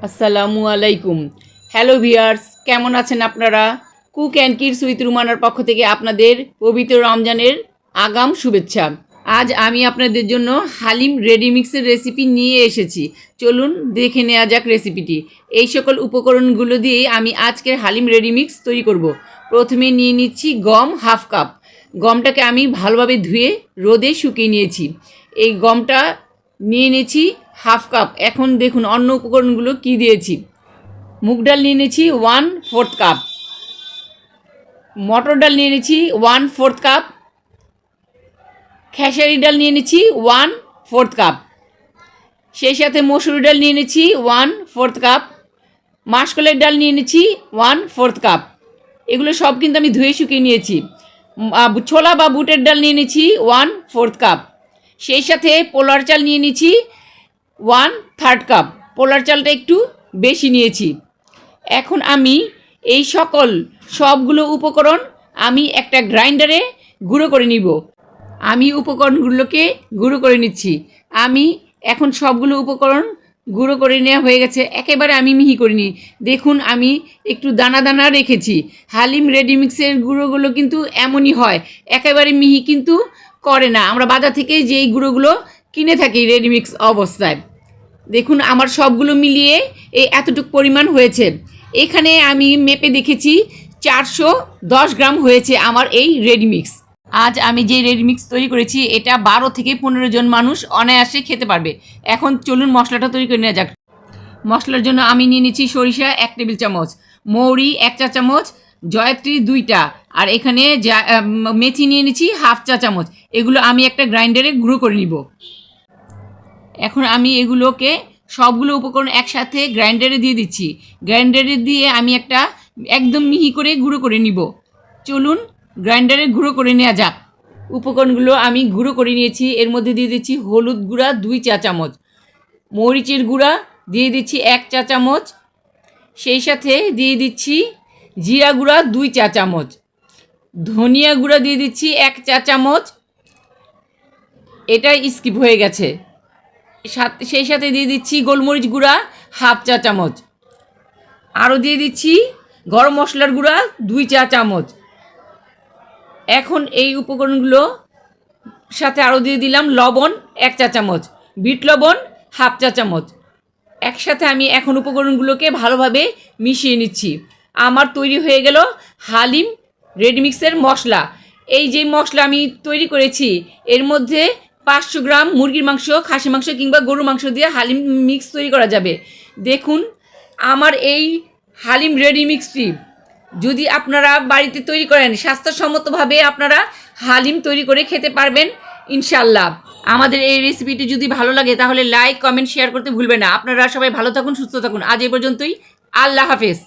আসসালামু আলাইকুম। Hello viewers, কেমন আছেন আপনারা? কুক অ্যান্ড কিডস উইথ রুমানার পক্ষ থেকে আপনাদের পবিত্র রমজানের আগাম শুভেচ্ছা। আজ আমি আপনাদের জন্য হালিম রেডি মিক্সের রেসিপি নিয়ে এসেছি। চলুন দেখে নেওয়া যাক রেসিপিটি। এই সকল উপকরণগুলো দিয়ে আমি আজকের হালিম রেডি মিক্স তৈরি করব। প্রথমে নিয়ে নিচ্ছি গম হাফ কাপ। গমটাকে আমি ভালোভাবে ধুয়ে রোদে শুকিয়ে নিয়েছি। এই গমটা নিয়ে নিয়েছি হাফ কাপ। এখন দেখুন অন্য উপকরণগুলো কি দিয়েছি। মুগ ডাল নিয়ে নিয়েছি 1/4 কাপ, মটর ডাল নিয়ে নিয়েছি 1/4 কাপ, খেসারি ডাল নিয়ে নিয়েছি 1/4 কাপ, সেই সাথে মসুর ডাল নিয়ে নিয়েছি 1/4 কাপ, মাসকলাইয়ের ডাল নিয়ে নিয়েছি 1/4 কাপ। এগুলো সব কিন্তু আমি ধুয়ে শুকিয়ে নিয়েছি। ছোলা বা বুটের ডাল নিয়ে নিয়েছি 1/4 কাপ, সেই সাথে পোলার চাল নিয়ে নিয়েছি 1/3 কাপ। পোলার চালটা একটু বেশি নিয়েছি। এখন আমি এই সবগুলো উপকরণ আমি একটা গ্রাইন্ডারে গুঁড়ো করে নিব। আমি উপকরণগুলোকে গুঁড়ো করে নিচ্ছি। আমি এখন সবগুলো উপকরণ গুঁড়ো করে নেওয়া হয়ে গেছে। একেবারে আমি মিহি করিনি। দেখুন আমি একটু দানা দানা রেখেছি। হালিম রেডিমিক্সের গুঁড়োগুলো কিন্তু এমনই হয়, একেবারে মিহি কিন্তু করে না। আমরা বাজার থেকে যেই গুঁড়োগুলো কিনে থাকি রেডিমিক্স অবস্থায়। দেখুন আমার সবগুলো মিলিয়ে এই এতটুকু পরিমাণ হয়েছে। এখানে আমি মেপে দেখেছি 410 গ্রাম হয়েছে আমার এই রেডিমিক্স। আজ আমি যে রেডিমিক্স তৈরি করেছি এটা 12 থেকে 15 জন মানুষ অনায়াসে খেতে পারবে। এখন চলুন মশলাটা তৈরি করে নেওয়া যাক। মশলার জন্য আমি নিয়ে নিচ্ছি সরিষা 1 টেবিল চামচ, মৌরি 1 চা চামচ, জয়ত্রী 2টা, আর এখানে মেথি নিয়ে নিচ্ছি হাফ চা চামচ। এগুলো আমি একটা গ্রাইন্ডারে গুঁড়ো করে নিব। এখন আমি এগুলোকে সবগুলো উপকরণ একসাথে গ্রাইন্ডারে দিয়ে দিচ্ছি। গ্রাইন্ডারে দিয়ে আমি একটা একদম মিহি করে গুঁড়ো করে নিব। চলুন গ্রাইন্ডারে গুঁড়ো করে নেওয়া যাক। উপকরণগুলো আমি গুঁড়ো করে নিয়েছি। এর মধ্যে দিয়ে দিচ্ছি হলুদ গুঁড়া 2 চা চামচ, মরিচের গুঁড়া দিয়ে দিচ্ছি 1 চা চামচ, সেই সাথে দিয়ে দিচ্ছি জিরা গুঁড়া 2 চা চামচ, ধনিয়া গুঁড়া দিয়ে দিচ্ছি 1 চা চামচ। এটা স্কিপ হয়ে গেছে। সেই সাথে দিয়ে দিচ্ছি গোলমরিচ গুঁড়া হাফ চা চামচ, আরও দিয়ে দিচ্ছি গরম মশলার গুঁড়া 2 চা চামচ। এখন এই উপকরণগুলো সাথে আরও দিয়ে দিলাম লবণ 1 চা চামচ, বিট লবণ হাফ চা চামচ। একসাথে আমি এখন উপকরণগুলোকে ভালোভাবে মিশিয়ে নিচ্ছি। আমার তৈরি হয়ে গেল হালিম রেডিমিক্সের মশলা। এই যে মশলা আমি তৈরি করেছি এর মধ্যে 500 গ্রাম মুরগির মাংস, খাসি মাংস কিংবা গরুর মাংস দিয়ে হালিম মিক্স তৈরি করা যাবে। দেখুন আমার এই হালিম রেডি মিক্সটি যদি আপনারা বাড়িতে তৈরি করেন, স্বাস্থ্যসম্মতভাবে আপনারা হালিম তৈরি করে খেতে পারবেন ইনশাল্লাহ। আমাদের এই রেসিপিটি যদি ভালো লাগে তাহলে লাইক, কমেন্ট, শেয়ার করতে ভুলবেন না। আপনারা সবাই ভালো থাকুন, সুস্থ থাকুন। আজ এই পর্যন্তই। আল্লাহ হাফেজ।